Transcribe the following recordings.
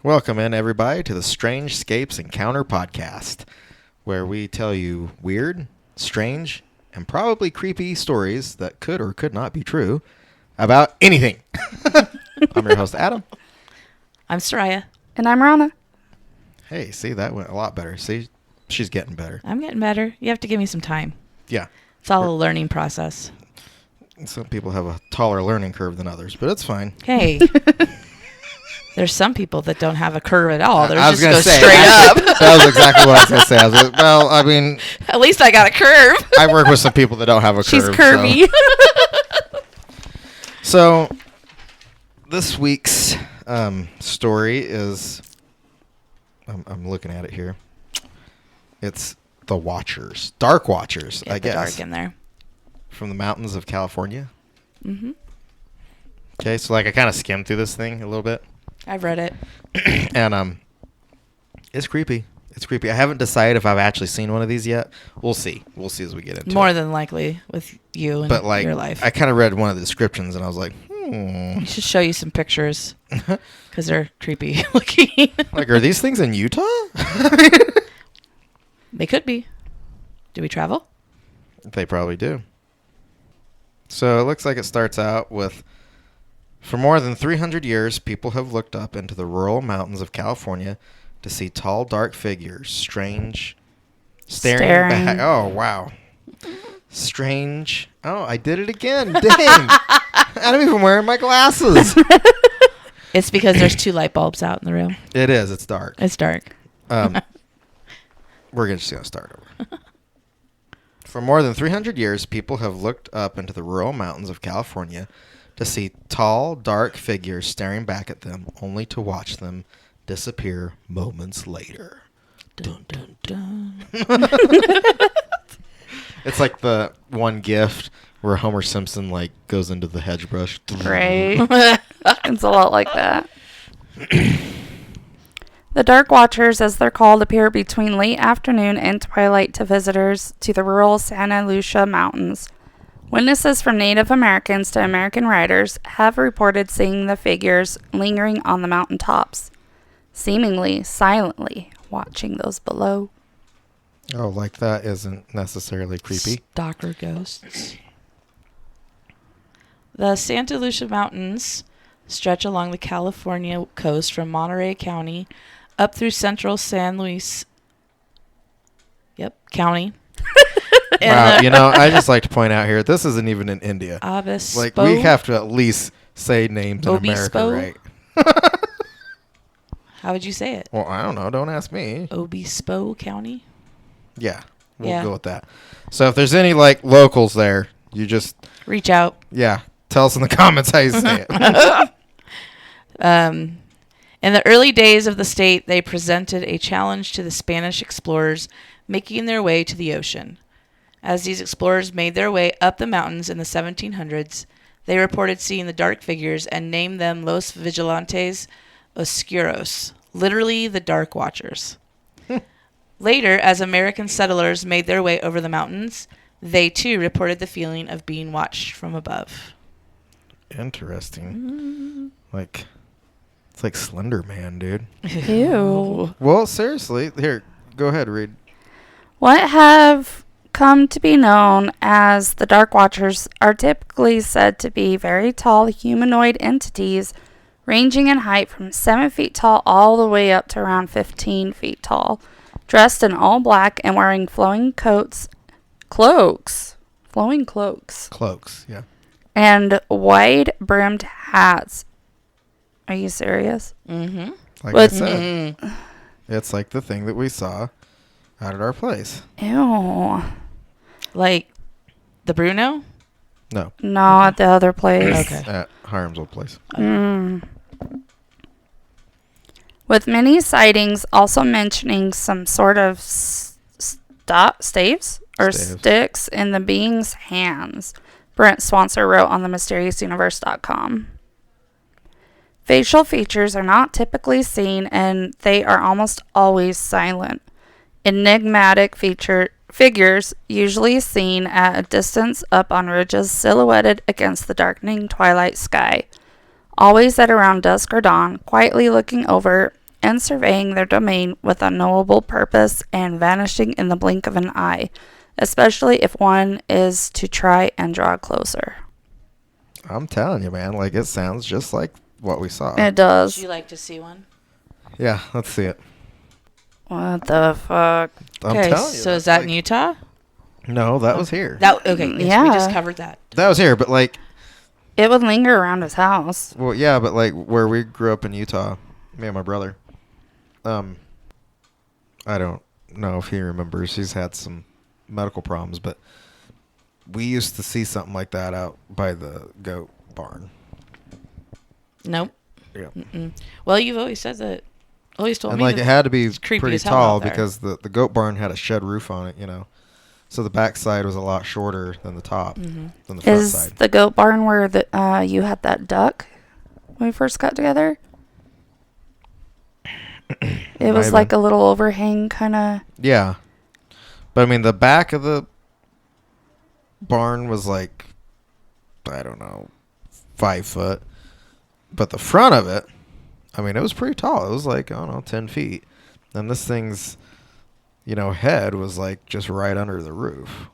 Welcome in, everybody, to the Strange Scapes Encounter podcast, where we tell you weird, strange, and probably creepy stories that could or could not be true about anything. I'm your host, Adam. I'm Soraya. And I'm Rana. Hey, see, that went a lot better. See, she's getting better. I'm getting better. You have to give me some time. Yeah. It's all a learning process. Some people have a taller learning curve than others, but it's fine. Hey. There's some people that don't have a curve at all. They're I was just going to go say, straight up. That was exactly what I was going to say. I was like, well, I mean, At least I got a curve. I work with some people that don't have a curve. She's curvy. So this week's story is, I'm looking at it here. It's the Watchers, Dark Watchers, I guess. Dark in there. From the mountains of California. Mm-hmm. Okay, so like I kind of skimmed through this thing a little bit. I've read it. And it's creepy. It's creepy. I haven't decided if I've actually seen one of these yet. We'll see. We'll see as we get into it. More than likely with you and but like, your life. I kind of read one of the descriptions and I was like, I should show you some pictures because they're creepy looking. Like, are these things in Utah? They could be. Do we travel? They probably do. So it looks like it starts out with, for more than 300 years, people have looked up into the rural mountains of California to see tall, dark figures, staring back. Oh, wow. Strange. Oh, I did it again. Dang. I'm even wearing my glasses. It's because there's 2 light bulbs out in the room. It is. It's dark. It's dark. We're just going to start over. For more than 300 years, people have looked up into the rural mountains of California to see tall, dark figures staring back at them, only to watch them disappear moments later. Dun, dun, dun. It's like the one gift where Homer Simpson like goes into the hedge brush. Right. It's a lot like that. The Dark Watchers, as they're called, appear between late afternoon and twilight to visitors to the rural Santa Lucia Mountains. Witnesses from Native Americans to American writers have reported seeing the figures lingering on the mountaintops, seemingly silently watching those below. Oh, like that isn't necessarily creepy. Stalker ghosts. The Santa Lucia Mountains stretch along the California coast from Monterey County up through central San Luis County. Wow, I just like to point out here, this isn't even in India. Obispo. Like, we have to at least say names in Obispo? America, right? How would you say it? Well, I don't know. Don't ask me. Obispo County? Yeah, we'll go with that. So if there's any, like, locals there, you just... Reach out. Yeah, tell us in the comments how you say it. In the early days of the state, they presented a challenge to the Spanish explorers making their way to the ocean. As these explorers made their way up the mountains in the 1700s, they reported seeing the dark figures and named them Los Vigilantes Oscuros, literally the Dark Watchers. Later, as American settlers made their way over the mountains, they too reported the feeling of being watched from above. Interesting. Like, it's like Slender Man, dude. Ew. Well, seriously, here, go ahead, read. What have come to be known as the Dark Watchers are typically said to be very tall humanoid entities ranging in height from 7 feet tall all the way up to around 15 feet tall, dressed in all black and wearing flowing cloaks, Yeah. and wide-brimmed hats. Are you serious? Mm-hmm. Like I said, it's like the thing that we saw out at our place. Ew. Like the Bruno? No. No, at the other place. Okay. At Hiram's old place. With many sightings also mentioning some sort of staves sticks in the being's hands, Brent Swanson wrote on themysteriousuniverse.com. Facial features are not typically seen and they are almost always silent. Enigmatic figures usually seen at a distance up on ridges silhouetted against the darkening twilight sky, always at around dusk or dawn, quietly looking over and surveying their domain with unknowable purpose and vanishing in the blink of an eye, especially if one is to try and draw closer. I'm telling you, man. Like, it sounds just like what we saw. It Would does. you like to see one? Yeah, let's see it. What the fuck? I'm Okay, telling you. so is that's that like- in Utah? No, that was here. Okay, yes, we just Yeah. covered that. That was here, but like, It would linger around his house. well, yeah, but like where we grew up in Utah, me and my brother. I don't know if he remembers. He's had some medical problems, but we used to see something like that out by the goat barn. Nope. Yeah. Mm-mm. Well, you've always said that. Always told And me like that it had to be it's creepy pretty as hell tall out there. because the goat barn had a shed roof on it, you know. So the back side was a lot shorter than the top, Mm-hmm. than the front Is side. the goat barn where you had that duck when we first got together? It Might was have like been. a little overhang kind of. Yeah. But I mean, the back of the barn was like, I don't know, 5 foot. But the front of it, I mean, it was pretty tall. It was like, I don't know, 10 feet. And this thing's, head was like just right under the roof.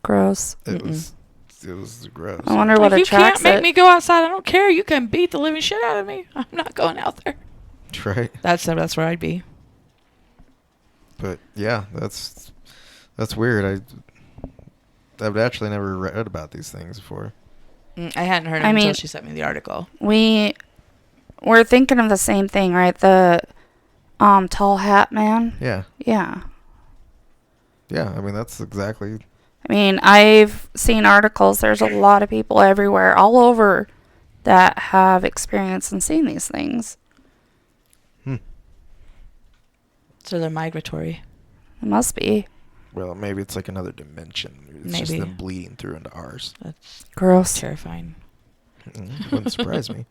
Gross. It was gross. I wonder what Like, you can't attracts make it. me go outside. I don't care. You can beat the living shit out of me. I'm not going out there. Right? That's where I'd be. But yeah, that's weird. I've actually never read about these things before. I hadn't heard of I it until mean- she sent me the article. We're thinking of the same thing, right? The tall hat man. Yeah. Yeah. Yeah, I mean, that's exactly... I mean, I've seen articles. There's a lot of people everywhere, all over, that have experienced and seen these things. So they're migratory. It must be. Well, maybe it's like another dimension. It's just Maybe. them bleeding through into ours. That's Gross. terrifying. Wouldn't surprise me.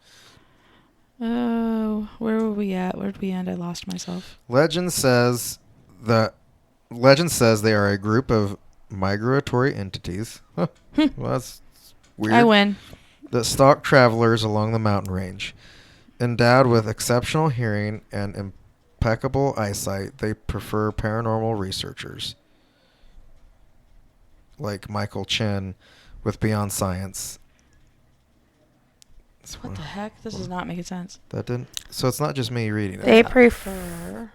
Oh, where were we at? Where did we end? I lost myself. Legend says they are a group of migratory entities. Huh. Well, that's weird. I win. That stalk travelers along the mountain range. Endowed with exceptional hearing and impeccable eyesight, they prefer paranormal researchers like Michael Chen with Beyond Science. What the heck? This is not making sense. That didn't. So it's not just me reading it. They Prefer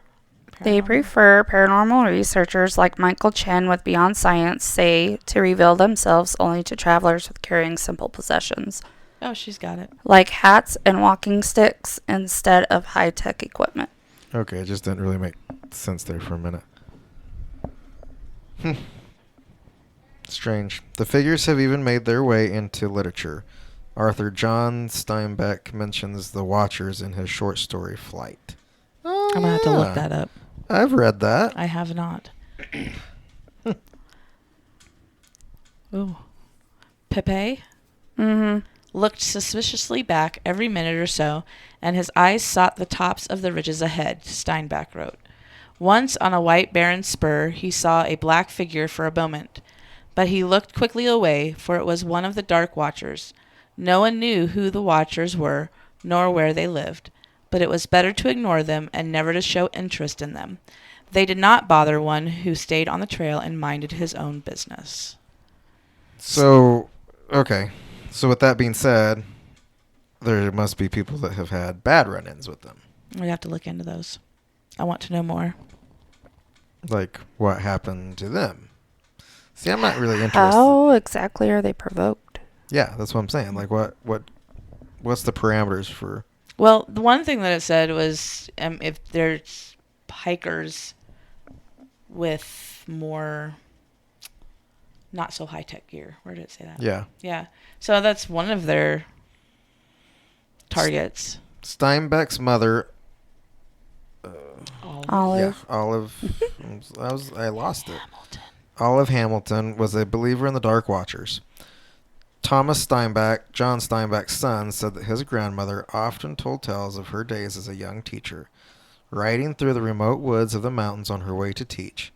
prefer paranormal researchers like Michael Chen with Beyond Science say to reveal themselves only to travelers with carrying simple possessions, Oh, she's got it. like hats and walking sticks instead of high-tech equipment. Okay, it just didn't really make sense there for a minute. Strange. The figures have even made their way into literature. Arthur John Steinbeck mentions the Watchers in his short story Flight. Oh, I'm going to have to look that up. I've read that. I have not. Ooh. Pepe Mm-hmm. looked suspiciously back every minute or so, and his eyes sought the tops of the ridges ahead, Steinbeck wrote. Once on a white barren spur, he saw a black figure for a moment, but he looked quickly away, for it was one of the Dark Watchers. No one knew who the Watchers were, nor where they lived, but it was better to ignore them and never to show interest in them. They did not bother one who stayed on the trail and minded his own business. So, okay. So with that being said, there must be people that have had bad run-ins with them. We have to look into those. I want to know more. Like, what happened to them? See, I'm not really interested. How exactly are they provoked? Yeah, that's what I'm saying. Like, what's the parameters for... Well, the one thing that it said was if there's hikers with more not so high-tech gear. Where did it say that? Yeah. Yeah. So that's one of their targets. Steinbeck's mother... Olive. Yeah, Olive... I lost it. Hamilton. Olive Hamilton was a believer in the Dark Watchers. Thomas Steinbeck, John Steinbeck's son, said that his grandmother often told tales of her days as a young teacher, riding through the remote woods of the mountains on her way to teach.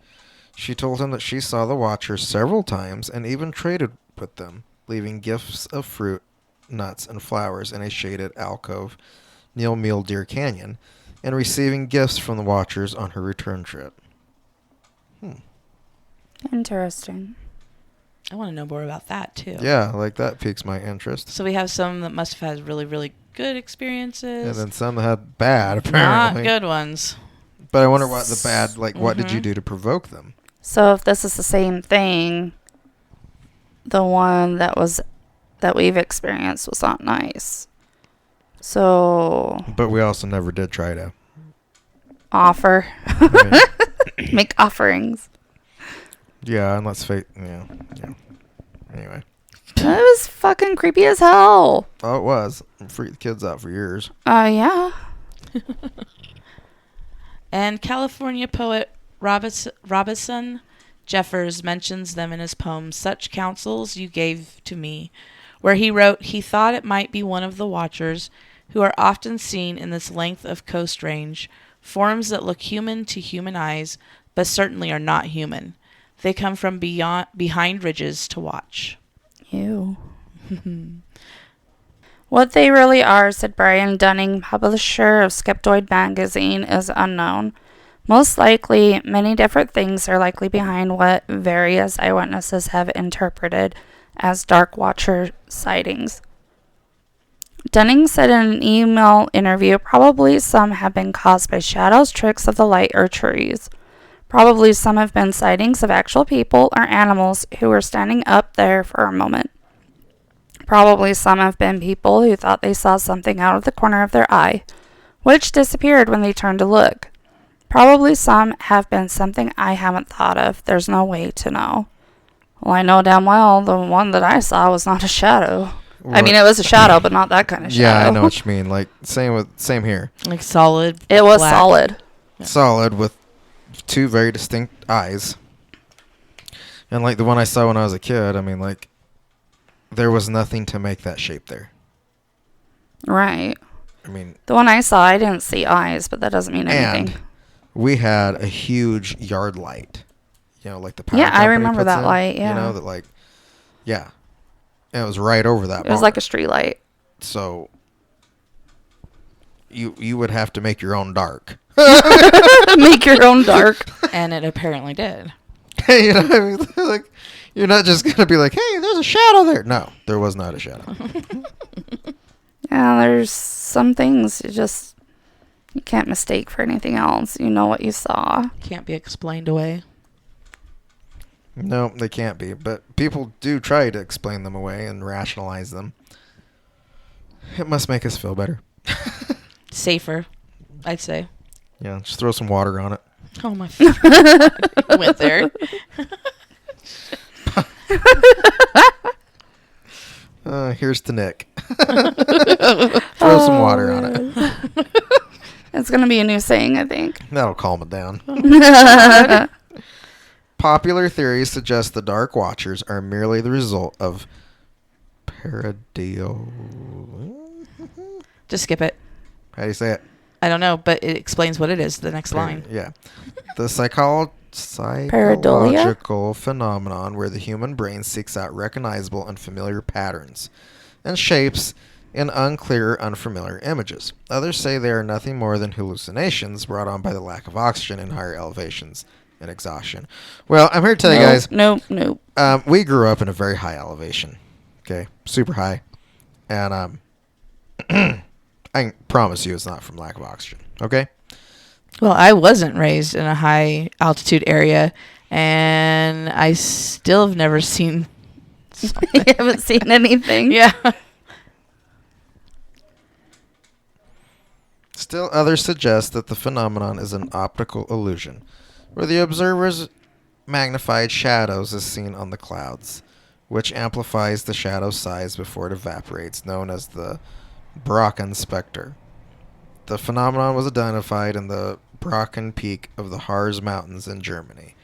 She told him that she saw the Watchers several times and even traded with them, leaving gifts of fruit, nuts, and flowers in a shaded alcove near Mule Deer Canyon, and receiving gifts from the Watchers on her return trip. Interesting. I want to know more about that, too. Yeah, like that piques my interest. So we have some that must have had really, really good experiences. And then some that had bad, apparently. Not good ones. But I wonder what the bad, like, what did you Mhm. do to provoke them? So if this is the same thing, the one that we've experienced was not nice. So But we also never did try to. offer, I mean, make offerings. yeah, and let's face, yeah. Anyway. It was fucking creepy as hell. Oh, it was. Freaked the kids out for years. Yeah. And California poet Robinson Jeffers mentions them in his poem Such Counsels You Gave to Me, where he wrote he thought it might be one of the Watchers, who are often seen in this length of coast range, forms that look human to human eyes, but certainly are not human. They come from behind ridges to watch. Ew. What they really are, said Brian Dunning, publisher of Skeptoid magazine, is unknown. Most likely, many different things are likely behind what various eyewitnesses have interpreted as Dark Watcher sightings. Dunning said in an email interview, probably some have been caused by shadows, tricks of the light, or trees. Probably some have been sightings of actual people or animals who were standing up there for a moment. Probably some have been people who thought they saw something out of the corner of their eye, which disappeared when they turned to look. Probably some have been something I haven't thought of. There's no way to know. Well, I know damn well the one that I saw was not a shadow. I mean, it was a shadow, but not that kind of shadow. Yeah, I know what you mean. Like, same here. Like solid. It was black. solid. Yeah. Solid with two very distinct eyes. And like the one I saw when I was a kid, I mean, like, there was nothing to make that shape there. Right. I mean, The one I saw, I didn't see eyes, but that doesn't mean anything. and we had a huge yard light. You know, like the power Yeah, I company remember puts that in, light, yeah. You know, that like, yeah. And it was right over that It was barn. like a street light. So you would have to make your own dark. Make your own dark. And it apparently did. You know what I mean? Like, you're not just going to be like, hey, there's a shadow there. No, there was not a shadow. Yeah, there's some things you can't mistake for anything else. You know what you saw. Can't be explained away. No, they can't be. But people do try to explain them away and rationalize them. It must make us feel better. Safer, I'd say. Yeah, just throw some water on it. Oh my God. Went there. Here's to Nick. Throw some water on it. It's going to be a new saying, I think. That'll calm it down. Popular theories suggest the Dark Watchers are merely the result of paranoia. Just skip it. How do you say it? I don't know, but it explains what it is, the next line. Yeah. The psychological phenomenon where the human brain seeks out recognizable and familiar patterns and shapes in unclear, unfamiliar images. Others say they are nothing more than hallucinations brought on by the lack of oxygen in higher elevations and exhaustion. Well, I'm here to tell you guys, Nope. we grew up in a very high elevation. Okay? Super high. And I can promise you it's not from lack of oxygen. Okay? Well, I wasn't raised in a high altitude area, and I still have never seen. You haven't seen anything? Yeah. Still, others suggest that the phenomenon is an optical illusion, where the observer's magnified shadows is seen on the clouds, which amplifies the shadow's size before it evaporates, known as the Brocken specter. The phenomenon was identified in the Brocken Peak of the Harz Mountains in Germany.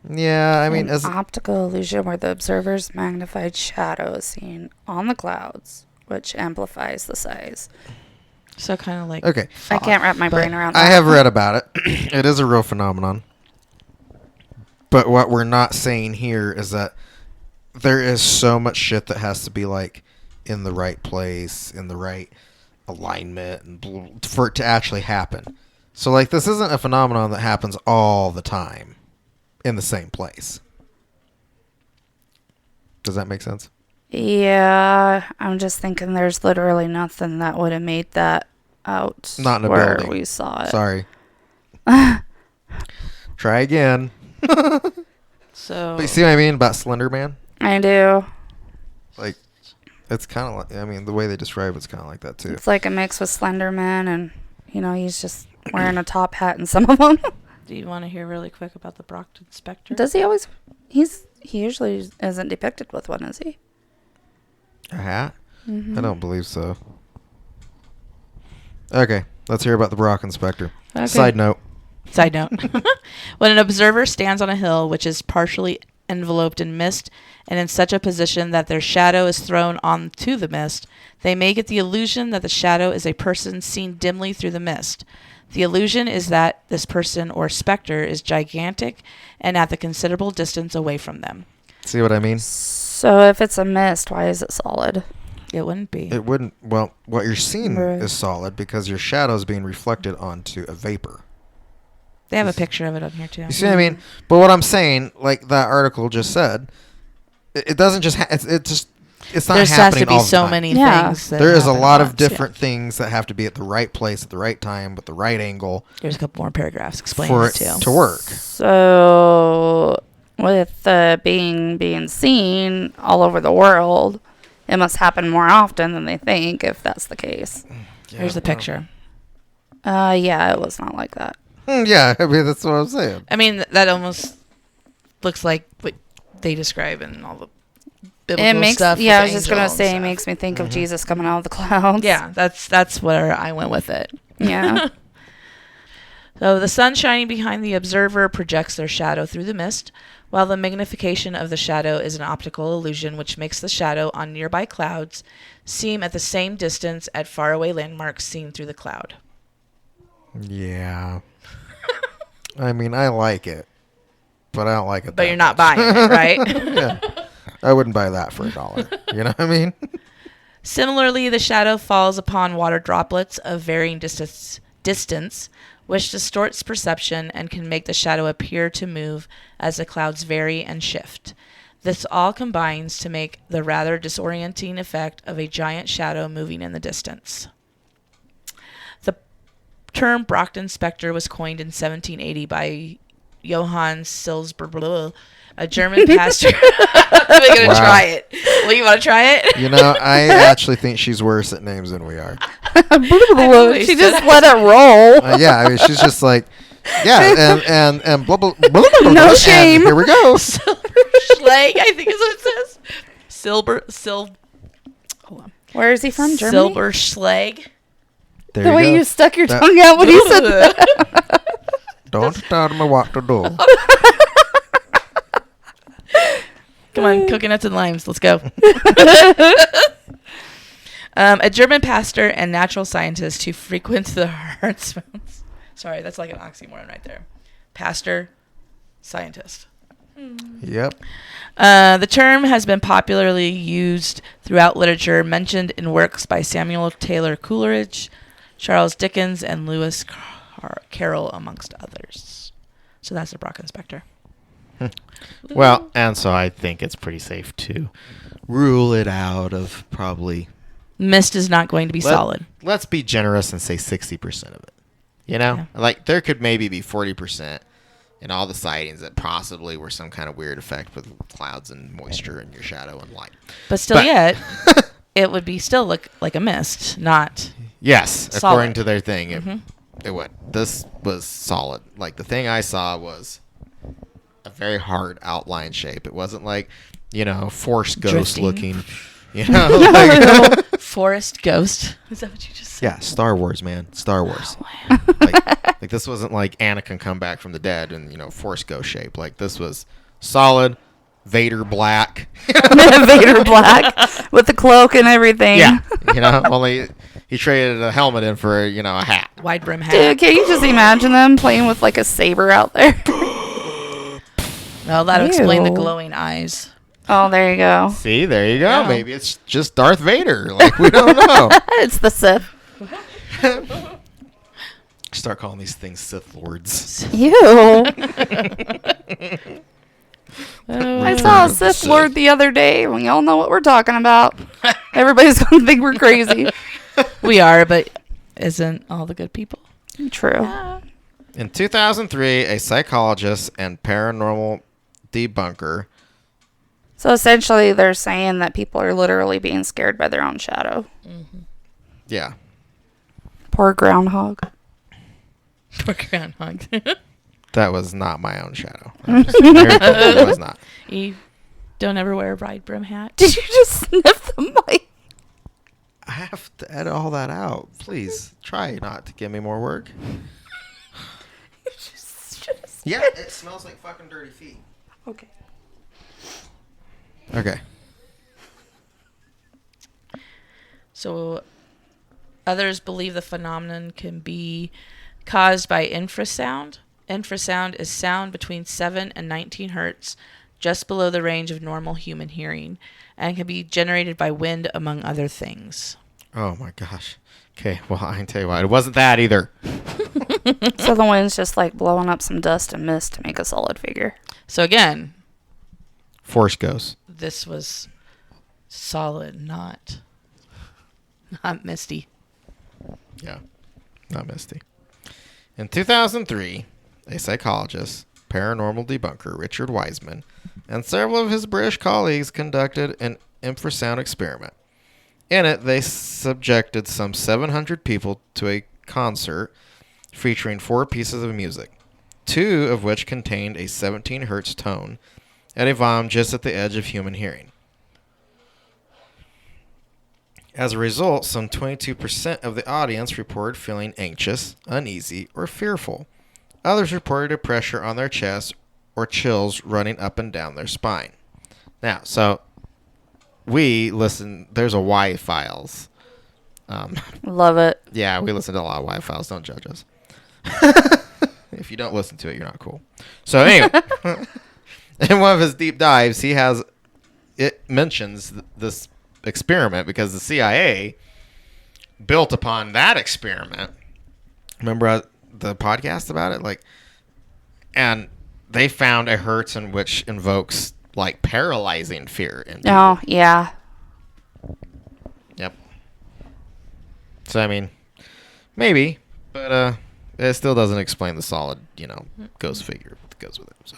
Yeah, I mean, An optical illusion where the observer's magnified shadow is seen on the clouds, which amplifies the size. So kind of like. Okay. I can't wrap my brain around that. I have read about it. It is a real phenomenon. But what we're not saying here is that there is so much shit that has to be like in the right place, in the right alignment, and for it to actually happen. So, like, this isn't a phenomenon that happens all the time in the same place. Does that make sense? Yeah, I'm just thinking there's literally nothing that would have made that out Not in a where building. we saw it. Sorry. Try again. So But you see what I mean about Slender Man? I do. Like, it's kind of like, I mean, the way they describe it's kind of like that, too. It's like a mix with Slender Man, and, he's just wearing a top hat in some of them. do you want to hear really quick about the Brockton Spectre? Does he always... He usually isn't depicted with one, is he? A hat? Mm-hmm. I don't believe so. Okay, let's hear about the Brock Inspector. Okay. Side note. Side note. When an observer stands on a hill which is partially enveloped in mist and in such a position that their shadow is thrown onto the mist, they may get the illusion that the shadow is a person seen dimly through the mist. The illusion is that this person or specter is gigantic and at the considerable distance away from them. See what I mean? So if it's a mist, why is it solid? It wouldn't be. It wouldn't. Well, what you're seeing Right. is solid because your shadow's being reflected onto a vapor. They have a picture of it on here too. You see what I mean? But what I'm saying, like that article just said, it doesn't just. It's not There has happening to be all the so time. many Yeah. things. That There is a happen lot at of once, yeah. different things that have to be at the right place at the right time with the right angle There's a couple more paragraphs explaining for it it too. to work. So with the being seen all over the world, it must happen more often than they think, if that's the case. Here's the picture. Yeah, it was not like that. Yeah, I mean that's what I'm saying. I mean, that almost looks like what they describe in all the biblical It makes stuff. yeah, I with was just angel gonna and say it stuff. makes me think of Mhm. Jesus coming out of the clouds. Yeah, that's where I went with it. Yeah. So the sun shining behind the observer projects their shadow through the mist, while the magnification of the shadow is an optical illusion which makes the shadow on nearby clouds seem at the same distance at faraway landmarks seen through the cloud. Yeah. I mean, I like it, but I don't like it. But that you're not much. buying it, right? Yeah. I wouldn't buy that for $1. You know what I mean? Similarly, the shadow falls upon water droplets of varying distance, which distorts perception and can make the shadow appear to move as the clouds vary and shift. This all combines to make the rather disorienting effect of a giant shadow moving in the distance. The term Brockton Spectre was coined in 1780 by Johann Silsberg, a German pastor. I'm going to Wow. try it. Well, you want to try it? You know, I actually think she's worse at names than we are. She just let it roll. Yeah, I mean, she's just like, yeah, and blah, blah, blah, blah, blah, No blah, shame. And here we go. Silberschlag, I think is what it says. Hold on. Where is he from? Germany? Silberschlag. There The you way go. you stuck your That- tongue out when you said that. Don't tell me what to do. Come on, coconuts and limes. Let's go. A German pastor and natural scientist who frequents the Hartsmans. Sorry, that's like an oxymoron right there. Pastor, scientist. Yep. The term has been popularly used throughout literature, mentioned in works by Samuel Taylor Coleridge, Charles Dickens, and Lewis Carroll, amongst others. So that's the Brock Inspector. Well, and so I think it's pretty safe to rule it out of probably. Mist is not going to be solid. Let's be generous and say 60% of it. You know, like there could maybe be 40% in all the sightings that possibly were some kind of weird effect with clouds and moisture and your shadow and light. But still, yet, it would be still look like a mist, not. Yes, Solid. according to their thing, Mhm. it would. This was solid. Like the thing I saw was a very hard outline shape. It wasn't like, you know, Force Ghost Drifting. looking. You know, like, Forest Ghost. Is that what you just said? yeah, Star Wars, man, Star Wars. Oh, like this wasn't like Anakin come back from the dead and Force Ghost shape. Like this was solid, Vader black. Vader Black with the cloak and everything. Yeah, only he traded a helmet in for a hat. Wide brim hat. Dude, can you just imagine them playing with like a saber out there? Well, that'll explain the Ew. glowing eyes. Oh, there you go. See, there you go. Yeah. Maybe it's just Darth Vader. Like we don't know. It's the Sith. Start calling these things Sith Lords. Ew. I saw a Sith Lord the other day. We all know what we're talking about. Everybody's going to think we're crazy. We are, but isn't all the good people? True. In 2003, a psychologist and paranormal debunker. So essentially, they're saying that people are literally being scared by their own shadow. Mm-hmm. Yeah. Poor groundhog. Poor groundhog. That was not my own shadow. It was not. You don't ever wear a bride brim hat. Did you just sniff the mic? I have to edit all that out. Please try not to give me more work. Yeah, it smells like fucking dirty feet. Okay. Okay. So, others believe the phenomenon can be caused by infrasound. Infrasound is sound between 7 and 19 hertz, just below the range of normal human hearing, and can be generated by wind, among other things. Oh my gosh. Okay, well, I can tell you what. It wasn't that either. So the wind's just like blowing up some dust and mist to make a solid figure. So again, Force ghosts. this was solid, not misty. Yeah, not Misty. In 2003, a psychologist, paranormal debunker Richard Wiseman, and several of his British colleagues conducted an infrasound experiment. In it, they subjected some 700 people to a concert featuring 4 pieces of music, 2 of which contained a 17 hertz tone at a volume just at the edge of human hearing. As a result, some 22% of the audience reported feeling anxious, uneasy, or fearful. Others reported a pressure on their chest or chills running up and down their spine. Now, so we listen, there's a Y-Files. Love it. Yeah, we listen to a lot of Y-Files. Don't judge us. If you don't listen to it, you're not cool. So anyway, in one of his deep dives, it mentions this experiment because the CIA built upon that experiment. Remember the podcast about it? And they found a hertz in which invokes paralyzing fear in people. Oh, yeah. Yep. So I mean, maybe, but it still doesn't explain the solid, ghost figure that goes with it. So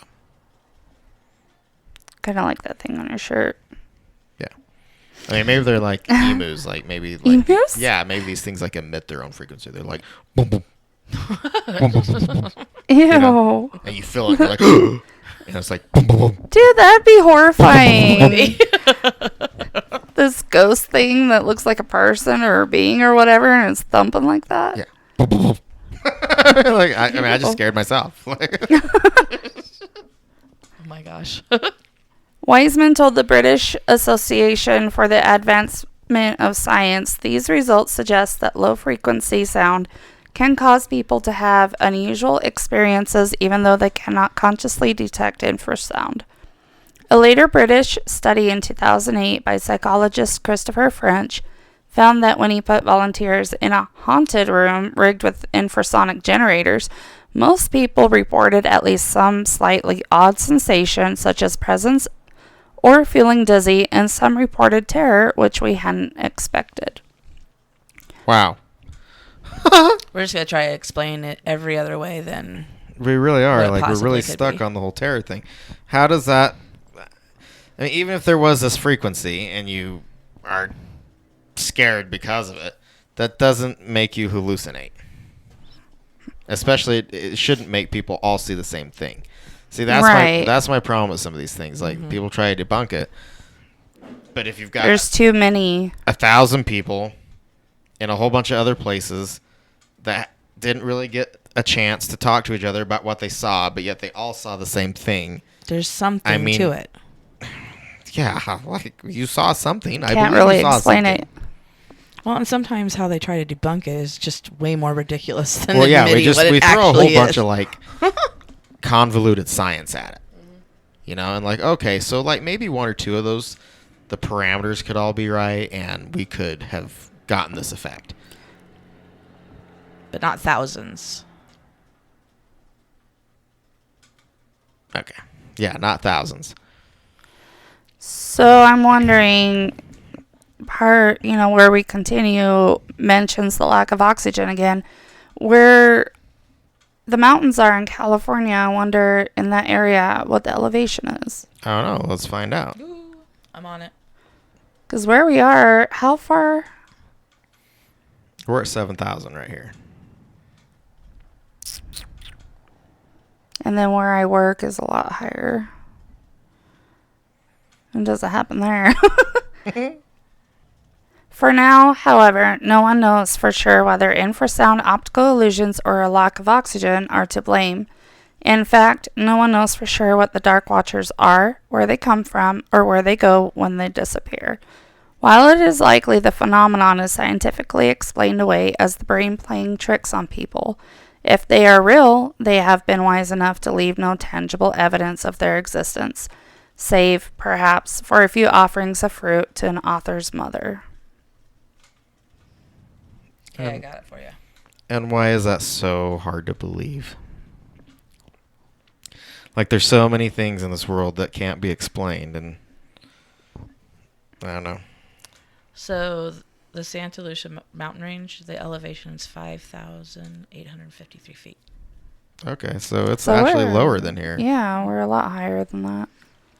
Kind of like that thing on your shirt. yeah, I mean maybe they're like emus, Emus? Yeah, maybe these things emit their own frequency. They're like boom boom, boom, boom, boom, boom, boom, Ew. and you feel it, you're like and it's like boom boom boom. Dude, that'd be horrifying. This ghost thing that looks like a person or a being or whatever, and it's thumping like that. Yeah. Boom, boom, boom. I just scared myself. Oh my gosh. Wiseman told the British Association for the Advancement of Science, these results suggest that low-frequency sound can cause people to have unusual experiences even though they cannot consciously detect infrasound. A later British study in 2008 by psychologist Christopher French found that when he put volunteers in a haunted room rigged with infrasonic generators, most people reported at least some slightly odd sensation, such as presence or feeling dizzy, and some reported terror, which we hadn't expected. Wow. We're just going to try to explain it every other way than We really are. What it We're really possibly could stuck be. on the whole terror thing. How does that... I mean, even if there was this frequency and you are scared because of it, that doesn't make you hallucinate. Especially, it shouldn't make people all see the same thing. See, that's my problem with some of these things. People try to debunk it. But if you've got There's too many. 1,000 people in a whole bunch of other places that didn't really get a chance to talk to each other about what they saw, but yet they all saw the same thing. there's something to it. Yeah, you saw something. I Can't believe really you saw explain something. it. Well, and sometimes how they try to debunk it is just way more ridiculous than Well, yeah, admitting what it we throw a whole actually bunch is. of convoluted science at it, and okay, so maybe 1 or 2 of those, the parameters could all be right, and we could have gotten this effect. but not thousands. Okay. Yeah, not thousands. So I'm wondering, where we continue mentions the lack of oxygen again. Where the mountains are in California, I wonder in that area what the elevation is. I don't know. Let's find out. Ooh, I'm on it. Because where we are, how far? We're at 7,000 right here. And then where I work is a lot higher. It doesn't happen there. For now, however, no one knows for sure whether infrasound optical illusions or a lack of oxygen are to blame. In fact, no one knows for sure what the Dark Watchers are, where they come from, or where they go when they disappear. While it is likely the phenomenon is scientifically explained away as the brain playing tricks on people, if they are real, they have been wise enough to leave no tangible evidence of their existence, save, perhaps, for a few offerings of fruit to an author's mother. Okay, I got it for you. And why is that so hard to believe? Like, there's so many things in this world that can't be explained, and I don't know. So the Santa Lucia mountain range, the elevation is 5,853 feet. Okay, so it's So actually we're- lower than here. Yeah, we're a lot higher than that.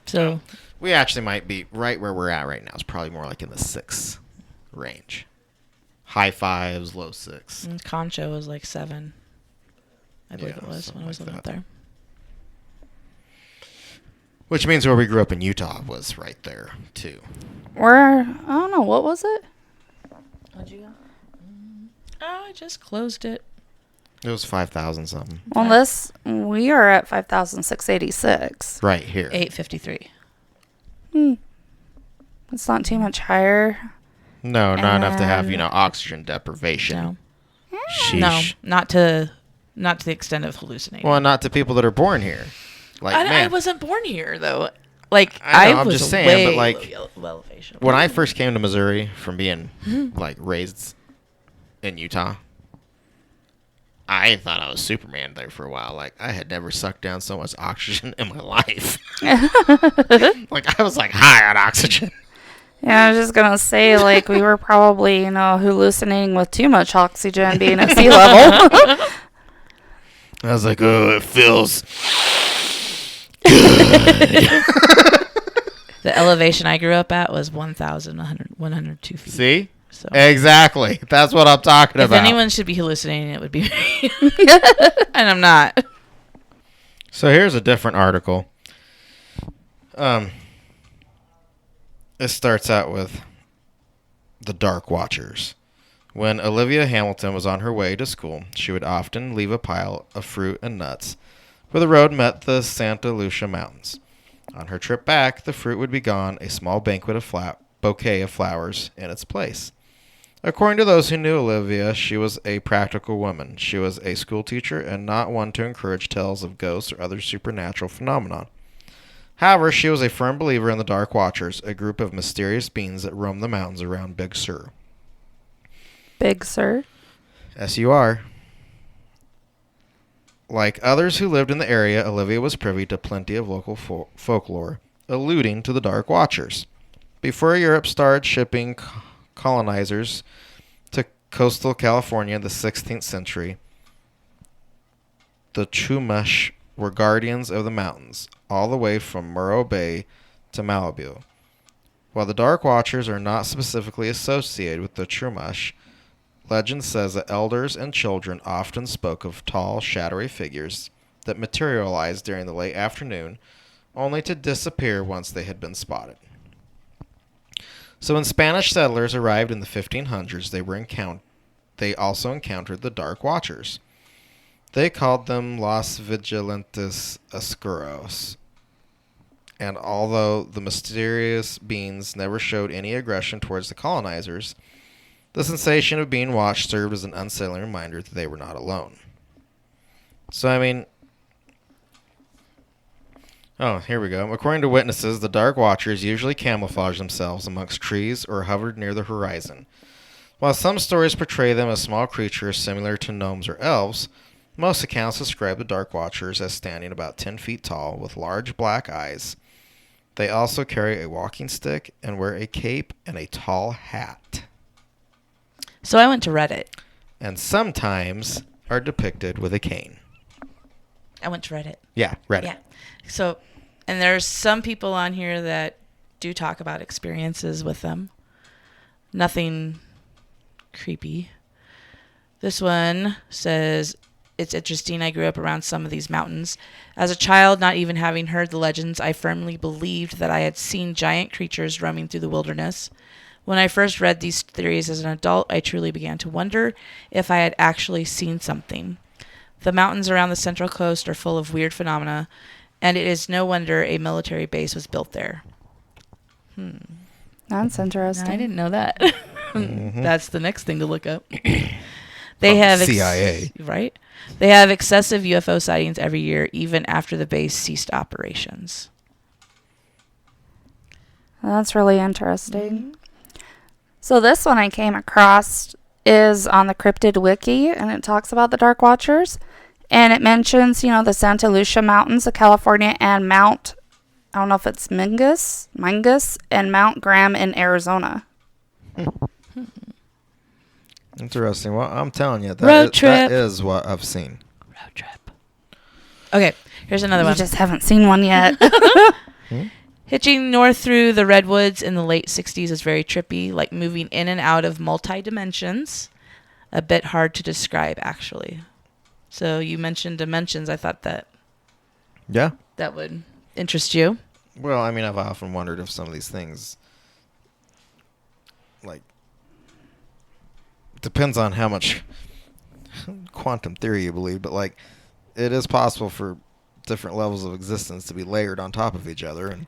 So We actually might be right where we're at right now. It's probably more like in the 6 range. High 5s, low 6. Concho was like 7. I believe Yeah, it was when I was something living like up there. Which means where we grew up in Utah was right there, too. I don't know, what was it? How'd you go? Oh, I just closed it. It was 5,000 something. Well, we are at 5,686. Right here. 853. It's not too much higher. No, not enough to have, And- oxygen deprivation. No. Sheesh. No, not to the extent of hallucinating. Well, not to people that are born here. Like, I man, wasn't born here though. Like I know, I I'm was just saying, way but, like, low elevation. when I first came to Missouri from being, like, raised in Utah, I thought I was Superman there for a while. Like, I had never sucked down so much oxygen in my life. Like, I was, like, high on oxygen. Yeah, I was just going to say, like, we were probably, hallucinating with too much oxygen being at sea level. I was like, oh, it feels... The elevation I grew up at was 1,102 feet. See? So Exactly. That's what I'm talking if about. anyone should be hallucinating, it would be me. And I'm not. So here's a different article. It starts out with the Dark Watchers. When Olivia Hamilton was on her way to school, she would often leave a pile of fruit and nuts where the road met the Santa Lucia Mountains. On her trip back, the fruit would be gone, a small bouquet of flowers in its place. According to those who knew Olivia, she was a practical woman. She was a school teacher and not one to encourage tales of ghosts or other supernatural phenomena. However, she was a firm believer in the Dark Watchers, a group of mysterious beings that roam the mountains around Big Sur. Big Sur? S-U-R. Like others who lived in the area, Olivia was privy to plenty of local folklore, alluding to the Dark Watchers. Before Europe started shipping colonizers to coastal California in the 16th century, the Chumash were guardians of the mountains, all the way from Morro Bay to Malibu. While the Dark Watchers are not specifically associated with the Chumash, legend says that elders and children often spoke of tall, shadowy figures that materialized during the late afternoon, only to disappear once they had been spotted. So when Spanish settlers arrived in the 1500s, they also encountered the Dark Watchers. They called them Los Vigilantes Oscuros. And although the mysterious beings never showed any aggression towards the colonizers, the sensation of being watched served as an unsettling reminder that they were not alone. So, I mean... Oh, here we go. According to witnesses, the Dark Watchers usually camouflage themselves amongst trees or hovered near the horizon. While some stories portray them as small creatures similar to gnomes or elves, most accounts describe the Dark Watchers as standing about 10 feet tall with large black eyes. They also carry a walking stick and wear a cape and a tall hat. So I went to Reddit. And sometimes are depicted with a cane. I went to Reddit. Yeah, Reddit. Yeah. So, and there's some people on here that do talk about experiences with them. Nothing creepy. This one says, it's interesting. I grew up around some of these mountains. As a child, not even having heard the legends, I firmly believed that I had seen giant creatures roaming through the wilderness. When I first read these theories as an adult, I truly began to wonder if I had actually seen something. The mountains around the Central Coast are full of weird phenomena, and it is no wonder a military base was built there. That's interesting. I didn't know that. Mm-hmm. That's the next thing to look up. They have CIA. Right? They have excessive UFO sightings every year, even after the base ceased operations. That's really interesting. So this one I came across is on the Cryptid Wiki, and it talks about the Dark Watchers. And it mentions, the Santa Lucia Mountains of California and Mount, I don't know if it's Mingus, and Mount Graham in Arizona. Interesting. Well, I'm telling you, That is what I've seen. Road trip. Okay, here's another one. You just haven't seen one yet. Hitching north through the redwoods in the late 60s is very trippy, like moving in and out of multi-dimensions. A bit hard to describe, actually. So you mentioned dimensions. I thought that would interest you. Well, I mean, I've often wondered if some of these things, depends on how much quantum theory you believe, but, it is possible for different levels of existence to be layered on top of each other, and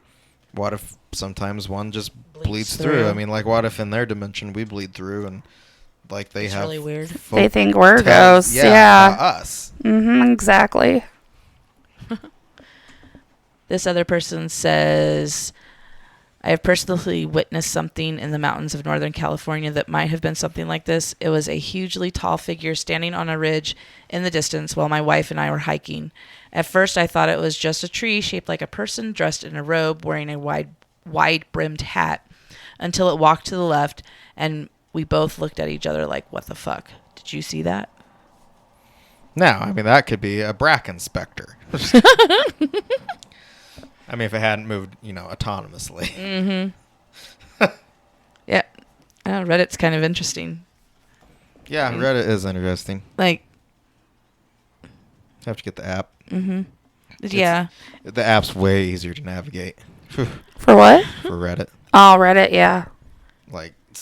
what if sometimes one just bleeds through? I mean, what if in their dimension we bleed through and they it's have really weird. They think we're ghosts. Yeah. about us. Exactly. This other person says, I have personally witnessed something in the mountains of Northern California that might have been something like this. It was a hugely tall figure standing on a ridge in the distance while my wife and I were hiking. At first, I thought it was just a tree shaped like a person dressed in a robe wearing a wide-brimmed hat until it walked to the left, and we both looked at each other like, what the fuck? Did you see that? No, I mean, that could be a bracken specter. I mean, if it hadn't moved, autonomously. Mm-hmm. Yeah. Reddit's kind of interesting. Yeah, Reddit is interesting. Have to get the app. Mm-hmm. Yeah. The app's way easier to navigate. For what? For Reddit. Oh, Reddit, yeah.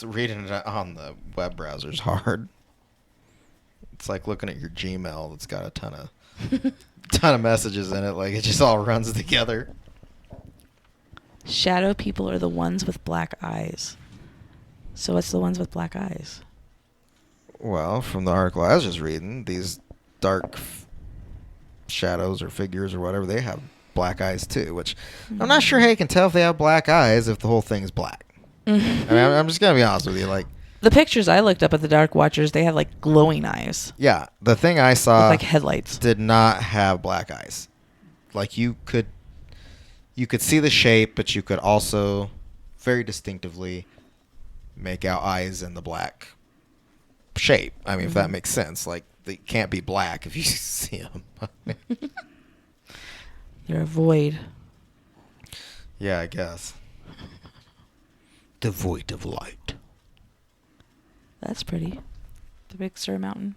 Reading it on the web browser is hard. It's like looking at your Gmail that's got a ton of messages in it. It just all runs together. Shadow people are the ones with black eyes. So what's the ones with black eyes? Well, from the article I was just reading, these dark shadows or figures or whatever, they have black eyes too, which I'm not sure how you can tell if they have black eyes if the whole thing is black. I mean, I'm just going to be honest with you. The pictures I looked up at the Dark Watchers, they had glowing eyes. Yeah, the thing I saw like headlights. Did not have black eyes. You could see the shape, but you could also very distinctively make out eyes in the black shape. I mean, if that makes sense. They can't be black if you see them. You're a void. Yeah, I guess. Devoid of light. That's pretty. The Big Sur Mountain.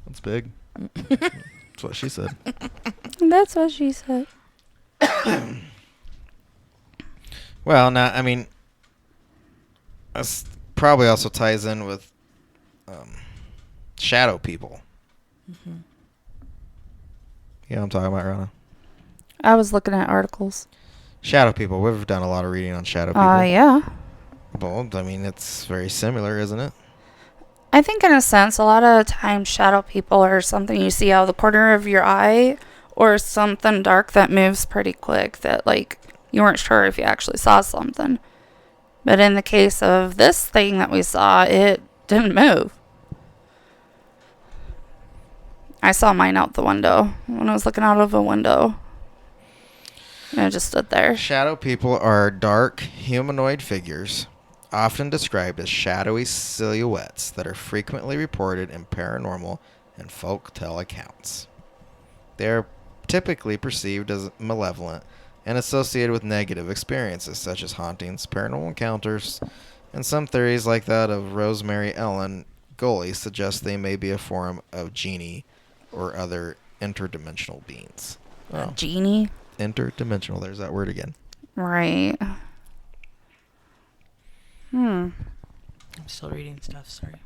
That's big. That's what she said. That's what she said. Well, now, I mean, this probably also ties in with shadow people. Mm-hmm. You know what I'm talking about, Rana? I was looking at articles. Shadow people. We've done a lot of reading on shadow people. Yeah. Well, I mean, it's very similar, isn't it? I think in a sense, a lot of times shadow people are something you see out of the corner of your eye or something dark that moves pretty quick that you weren't sure if you actually saw something. But in the case of this thing that we saw, it didn't move. I saw mine out the window when I was looking out of a window. And it just stood there. Shadow people are dark, humanoid figures, often described as shadowy silhouettes that are frequently reported in paranormal and folktale accounts. They are typically perceived as malevolent and associated with negative experiences such as hauntings, paranormal encounters, and some theories like that of Rosemary Ellen Goley suggest they may be a form of genie or other interdimensional beings. A genie? Interdimensional, there's that word again. Right. I'm still reading stuff, sorry.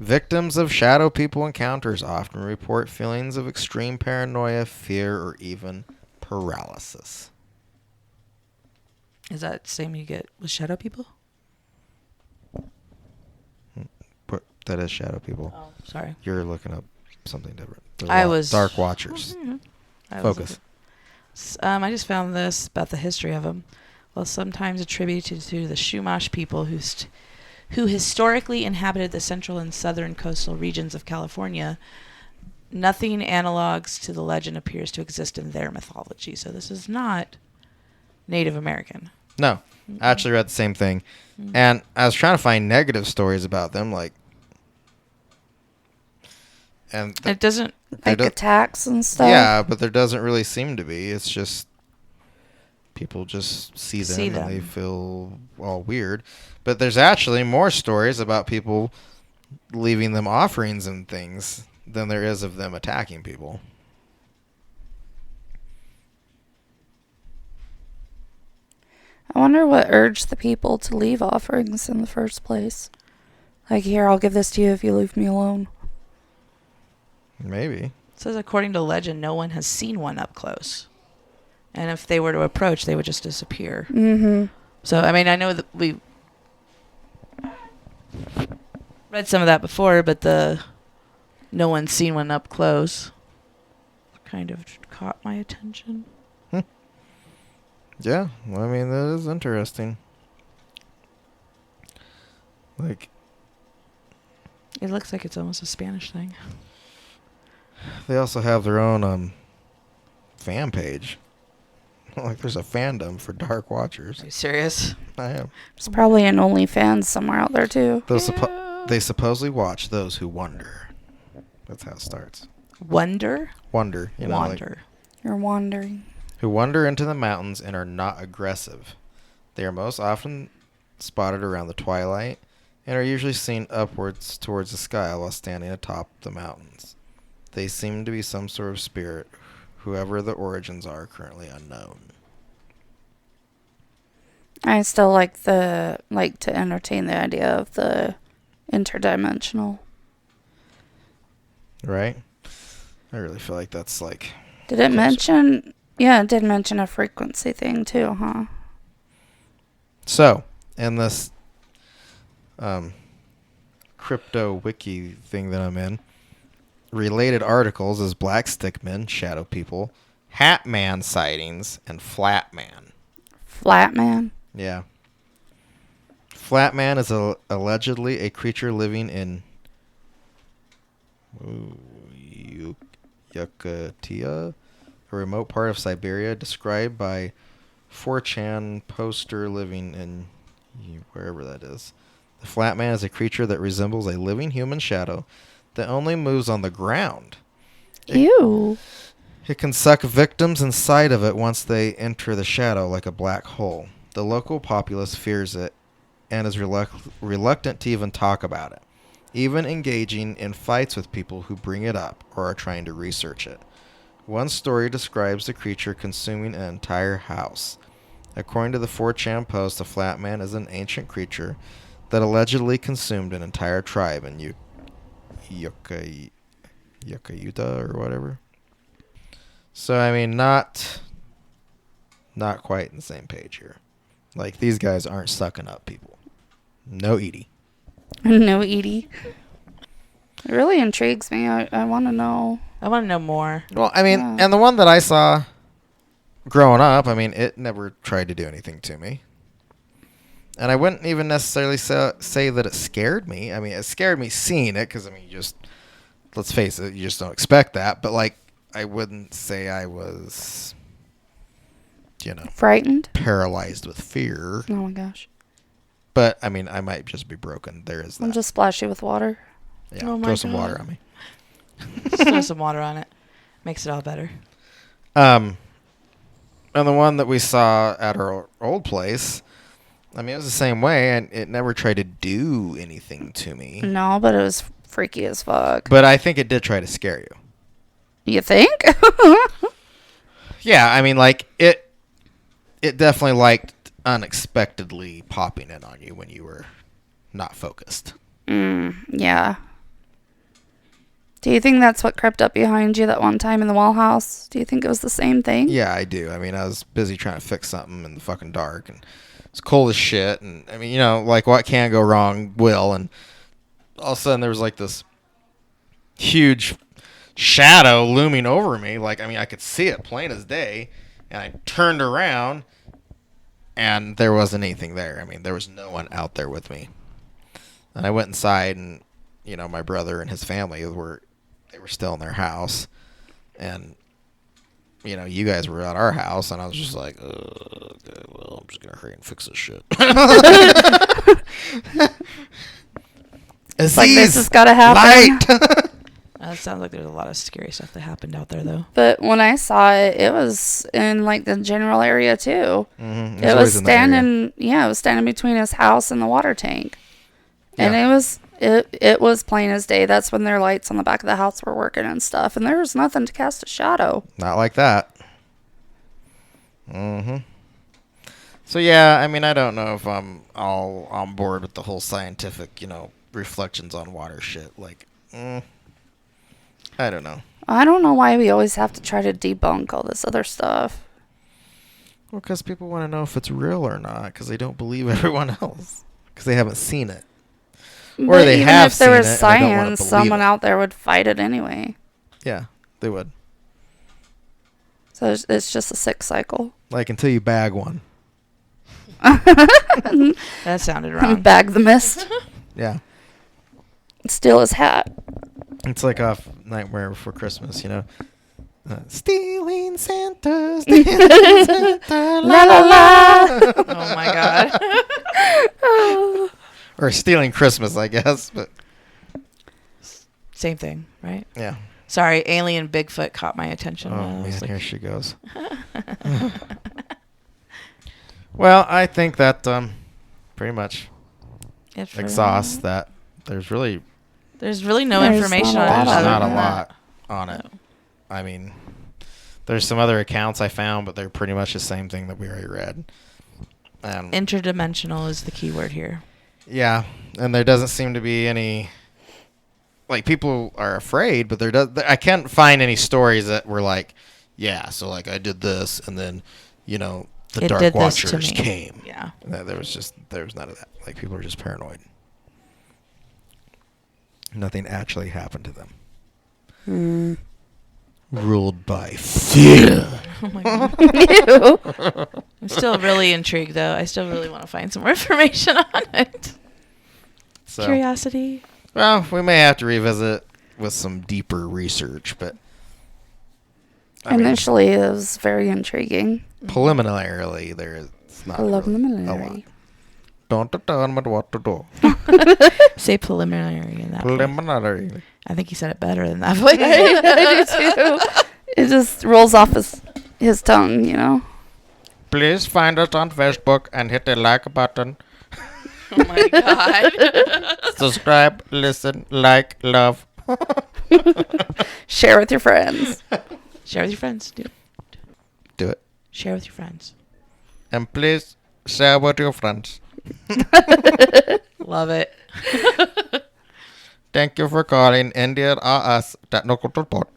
Victims of shadow people encounters often report feelings of extreme paranoia, fear, or even paralysis. Is that the same you get with shadow people? But that is shadow people. Oh, sorry. You're looking up something different. I was Dark Watchers. Focus. I just found this about the history of them. Well, sometimes attributed to the Chumash people who historically inhabited the central and southern coastal regions of California. Nothing analogs to the legend appears to exist in their mythology. So this is not Native American. No, I actually read the same thing. And I was trying to find negative stories about them, like... And It doesn't... Like attacks and stuff? Yeah, but there doesn't really seem to be. It's just... People just see them and they feel all weird. But there's actually more stories about people leaving them offerings and things than there is of them attacking people. I wonder what urged the people to leave offerings in the first place. Like, here, I'll give this to you if you leave me alone. Maybe. It says, according to legend, no one has seen one up close. And if they were to approach, they would just disappear. Mm-hmm. So, I mean, I know that we read some of that before, but the no one's seen one up close kind of caught my attention. Yeah, well, I mean, that is interesting. Like... It looks like it's almost a Spanish thing. They also have their own fan page. Like, there's a fandom for Dark Watchers. Are you serious? I am. There's probably an OnlyFans somewhere out there, too. They supposedly watch those who wonder. That's how it starts. Wonder? Wonder. You know, Wander. You're wandering. Who wander into the mountains and are not aggressive. They are most often spotted around the twilight and are usually seen upwards towards the sky while standing atop the mountains. They seem to be some sort of spirit. Whoever the origins are currently unknown. I still like to entertain the idea of the interdimensional. Right? I really feel like that's like... Did it mention... Yeah, it did mention a frequency thing too, huh? So, in this crypto wiki thing that I'm in, related articles is Black Stickman, Shadow People, Hat Man sightings, and Flat Man. Flat Man? Yeah. Flat Man is allegedly a creature living in Yakutia, a remote part of Siberia, described by 4chan poster living in wherever that is. The Flat Man is a creature that resembles a living human shadow that only moves on the ground. Ew. It can suck victims inside of it once they enter the shadow like a black hole. The local populace fears it and is reluctant to even talk about it, even engaging in fights with people who bring it up or are trying to research it. One story describes the creature consuming an entire house. According to the 4chan post, the Flat Man is an ancient creature that allegedly consumed an entire tribe in Yakutia or whatever. So, I mean, not quite in the same page here. Like, these guys aren't sucking up people. No Edie. No Edie. It really intrigues me. I want to know. I want to know more. Well, I mean, Yeah. and the one that I saw growing up, I mean, it never tried to do anything to me. And I wouldn't even necessarily say that it scared me. I mean, it scared me seeing it because, I mean, let's face it, you just don't expect that. But, like, I wouldn't say I was, Frightened? paralyzed with fear. Oh my gosh. But, I mean, I might just be broken. There is that. I'll just splash you with water. Yeah, Oh my throw some God. water on me. Just throw some water on it. Makes it all better. And the one that we saw at our old place, I mean, it was the same way, and it never tried to do anything to me. No, but it was freaky as fuck. But I think it did try to scare you. You think? Yeah, I mean, like, it definitely liked unexpectedly popping in on you when you were not focused. Yeah. Do you think that's what crept up behind you that one time in the wall house? Do you think it was the same thing? Yeah, I do. I mean, I was busy trying to fix something in the fucking dark, and it's cold as shit, and, I mean, like, what can go wrong will, and all of a sudden there was, like, this huge shadow looming over me. Like, I mean, I could see it plain as day, and I turned around, and there wasn't anything there. I mean, there was no one out there with me. And I went inside, and, my brother and his family were still in their house, and, you guys were at our house, and I was just like, okay, well, I'm just going to hurry and fix this shit. It's like, this has got to happen. Light! It sounds like there's a lot of scary stuff that happened out there, though. But when I saw it, it was in, like, the general area, too. Mm-hmm. It was standing, it was standing between his house and the water tank. And it was plain as day. That's when their lights on the back of the house were working and stuff. And there was nothing to cast a shadow. Not like that. Mm-hmm. So, yeah, I mean, I don't know if I'm all on board with the whole scientific, reflections on water shit. Like, I don't know. I don't know why we always have to try to debunk all this other stuff. Well, because people want to know if it's real or not, because they don't believe everyone else, because they haven't seen it. Or But they even have if there was seen it and they don't wanna science, believe someone it. out there would fight it anyway. Yeah, they would. So it's just a sick cycle. Like, until you bag one. That sounded wrong. Bag the mist. Yeah. Steal his hat. It's like off Nightmare Before Christmas, stealing Santa, stealing Santa, La la la. Oh, my God. Or stealing Christmas, I guess, but Same thing, right? yeah. Sorry, alien Bigfoot caught my attention. Oh, I was man, like- here she goes. Well, I think that pretty much It for- exhausts that. There's really There's really no There's information not a on lot it. there's other not a than lot on it. I mean, there's some other accounts I found, but they're pretty much the same thing that we already read. Interdimensional is the key word here. Yeah, and there doesn't seem to be any, like, people are afraid, but I can't find any stories that were like, yeah, so, like, I did this, and then, the It Dark did this to Watchers me. came. Yeah. There was none of that. Like, people are just paranoid. Nothing actually happened to them. Ruled by fear. Oh my God. Ew. I'm still really intrigued, though. I still really want to find some more information on it. So, Curiosity. well, we may have to revisit with some deeper research, but I mean, Initially, it was very intriguing. preliminarily, there's not really a lot. Preliminary. Don't tell me what to do. Say preliminary in that voice. Preliminary. I think he said it better than that voice. I do too. It just rolls off his tongue, Please find us on Facebook and hit the like button. Oh my God. Subscribe, listen, like, love. Share with your friends. Share with your friends. Do it. Share with your friends. And please share with your friends. Love it. Thank you for calling India or us that no good report.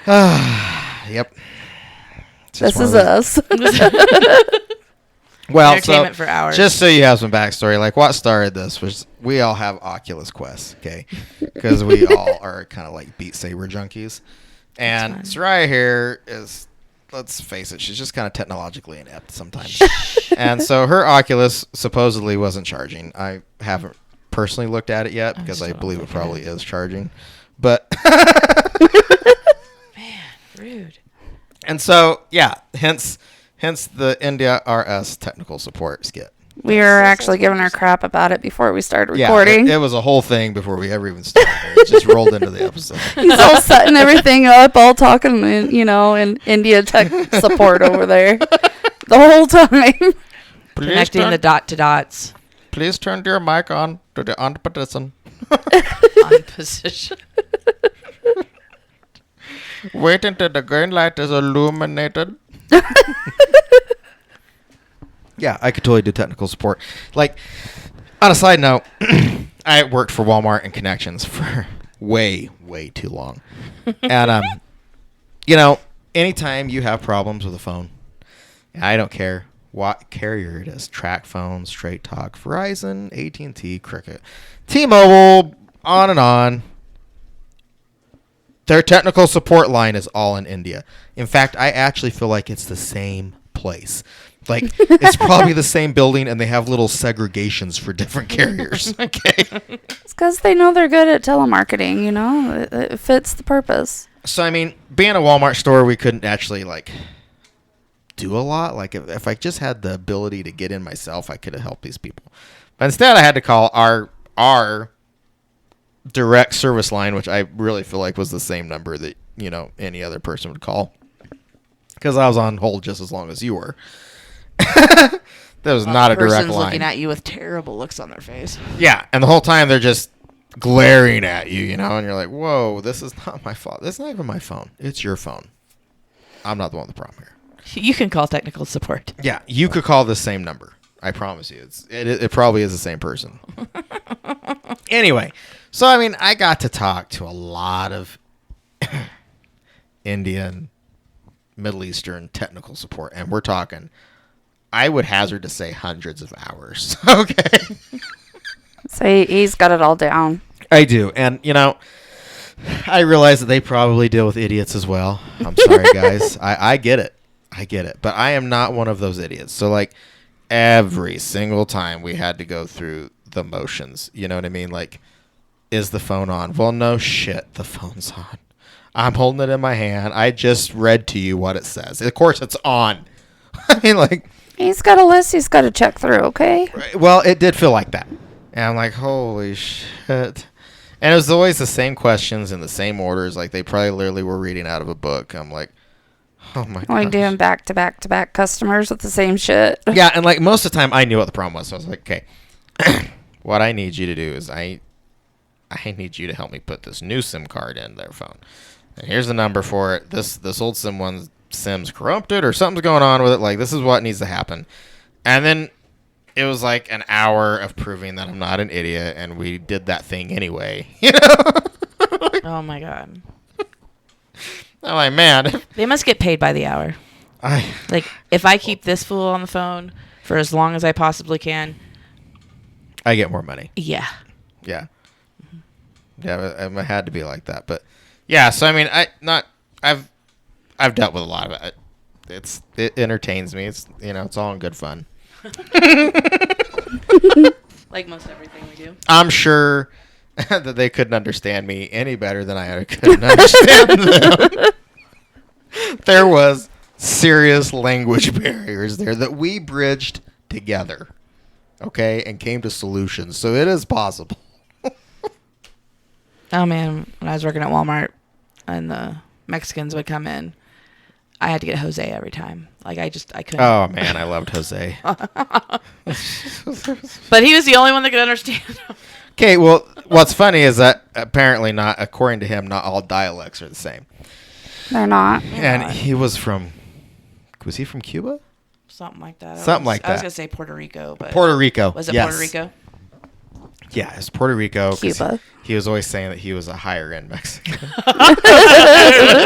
Yep. It's just This one of is those- us. Well, Entertainment for hours. just so you have some backstory, like what started this was we all have Oculus Quests, okay? Because we all are kind of like Beat Saber junkies. And fine. Soraya here is, let's face it, she's just kind of technologically inept sometimes. And so her Oculus supposedly wasn't charging. I haven't personally looked at it yet because I believe it probably is charging. But Man, rude. and so yeah, hence the India RS technical support skit. We were actually giving her crap about it before we started Yeah, recording. it was a whole thing before we ever even started. It just rolled into the episode. He's all setting everything up, all talking, in India tech support over there the whole time. Connecting the dot to dots. Please turn your mic on to the on position. On position. Wait until the green light is illuminated. Yeah, I could totally do technical support. Like, on a side note, I worked for Walmart and Connections for way too long. And, anytime you have problems with a phone, I don't care what carrier it is, Track Phone, Straight Talk, Verizon, AT&T, Cricket, T-Mobile, on and on. Their technical support line is all in India. In fact, I actually feel like it's the same place. Like, it's probably the same building, and they have little segregations for different carriers. Okay. It's because they know they're good at telemarketing, It fits the purpose. So, I mean, being a Walmart store, we couldn't actually, do a lot. Like, if I just had the ability to get in myself, I could have helped these people. But instead, I had to call our direct service line, which I really feel like was the same number that, any other person would call. Because I was on hold just as long as you were. That was not a direct Person's line. looking at you with terrible looks on their face. Yeah, and the whole time they're just glaring at you, and you're like, whoa, this is not my fault. This is not even my phone. It's your phone. I'm not the one with the problem here. You can call technical support. Yeah, you could call the same number. I promise you. It probably is the same person. Anyway, so, I mean, I got to talk to a lot of Indian, Middle Eastern technical support, and we're talking, I would hazard to say hundreds of hours. Okay. So he's got it all down. I do. And, I realize that they probably deal with idiots as well. I'm sorry, guys. I get it. But I am not one of those idiots. So, every single time we had to go through the motions. You know what I mean? Like, is the phone on? Well, no shit. The phone's on. I'm holding it in my hand. I just read to you what it says. Of course, it's on. I mean, He's got a list he's got to check through, okay? well, it did feel like that. And I'm like, holy shit. And it was always the same questions in the same orders. Like, they probably literally were reading out of a book. I'm like, oh my god. Doing back-to-back customers with the same shit. Yeah, and most of the time I knew what the problem was. So I was like, okay, what I need you to do is I need you to help me put this new SIM card in their phone. And here's the number for it. This old SIM's corrupted or something's going on with it. This is what needs to happen. And then it was an hour of proving that I'm not an idiot, and we did that thing anyway. Oh my god. I'm like, man. They must get paid by the hour. If I keep this fool on the phone for as long as I possibly can, I get more money. yeah. Yeah. Yeah, it had to be like that. But yeah, so I mean, I've dealt with a lot of it. It entertains me. It's it's all in good fun. Like most everything we do. I'm sure that they couldn't understand me any better than I couldn't understand them. There was serious language barriers there that we bridged together, okay, and came to solutions. So it is possible. Oh man, when I was working at Walmart and the Mexicans would come in, I had to get Jose every time. I couldn't. Oh man, I loved Jose. But he was the only one that could understand. Okay, well, what's funny is that apparently according to him, not all dialects are the same. They're not. And he was from Cuba? Something like that. Something like I was that. going to say Puerto Rico, but Puerto Rico. was it yes. Puerto Rico? Yeah, it's Puerto Rico. Cuba. He was always saying that he was a higher end Mexican.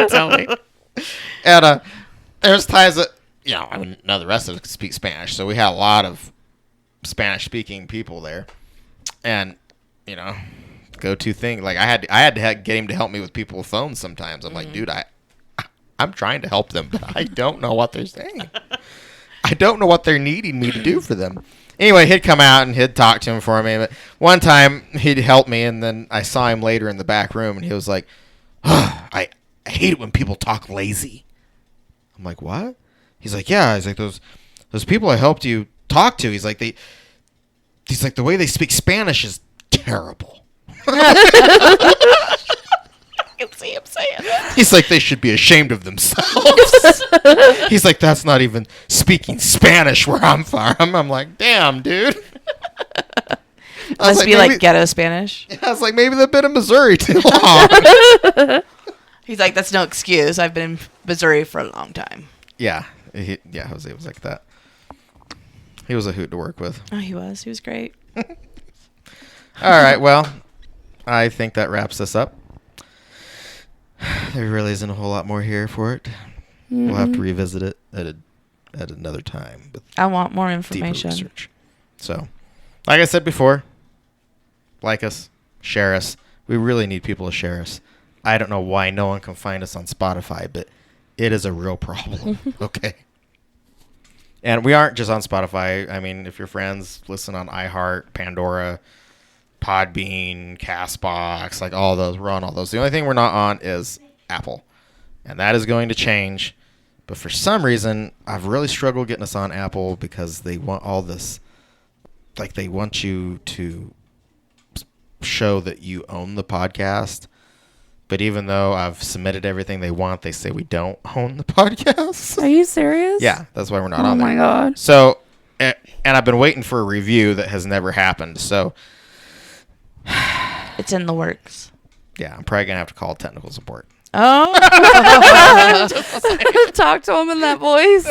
Tell me. And there's times that none of the rest of us speak Spanish, so we had a lot of Spanish speaking people there, and go-to thing. I had to get him to help me with people's phones sometimes. I'm like, dude, I'm trying to help them, but I don't know what they're saying. I don't know what they're needing me to do for them. Anyway, he'd come out and he'd talk to him for me. But one time he'd help me, and then I saw him later in the back room, and he was like, I hate it when people talk lazy. I'm like, what? He's like, yeah. He's like, those people I helped you talk to. He's like, the way they speak Spanish is terrible. I can see him saying that. He's like, they should be ashamed of themselves. He's like, that's not even speaking Spanish where I'm from. I'm like, damn, dude. Must be like ghetto Spanish. I was like, maybe they've been in Missouri too long. He's like, that's no excuse. I've been in Missouri for a long time. Yeah. Jose was like that. He was a hoot to work with. Oh, he was. He was great. All right. Well, I think that wraps this up. There really isn't a whole lot more here for it. Mm-hmm. We'll have to revisit it at another time. With I want more deeper information. research. So, like I said before, like us, share us. We really need people to share us. I don't know why no one can find us on Spotify, but it is a real problem. Okay. And we aren't just on Spotify. I mean, if your friends listen on iHeart, Pandora, Podbean, Castbox, like all those, we're on all those. The only thing we're not on is Apple. And that is going to change. But for some reason, I've really struggled getting us on Apple because they want all this. Like, they want you to show that you own the podcast. But even though I've submitted everything they want, they say we don't own the podcast. Are you serious? Yeah, that's why we're not on there. Oh my God. So, and I've been waiting for a review that has never happened. So, it's in the works. Yeah, I'm probably going to have to call technical support. Oh. Talk to them in that voice.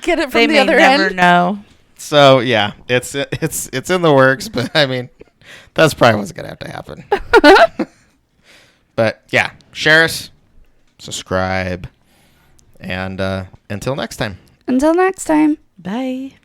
Get it from they the may other never end. know. So, yeah, it's in the works. But, I mean, that's probably what's going to have to happen. But, yeah, share us, subscribe, and until next time. Until next time. Bye.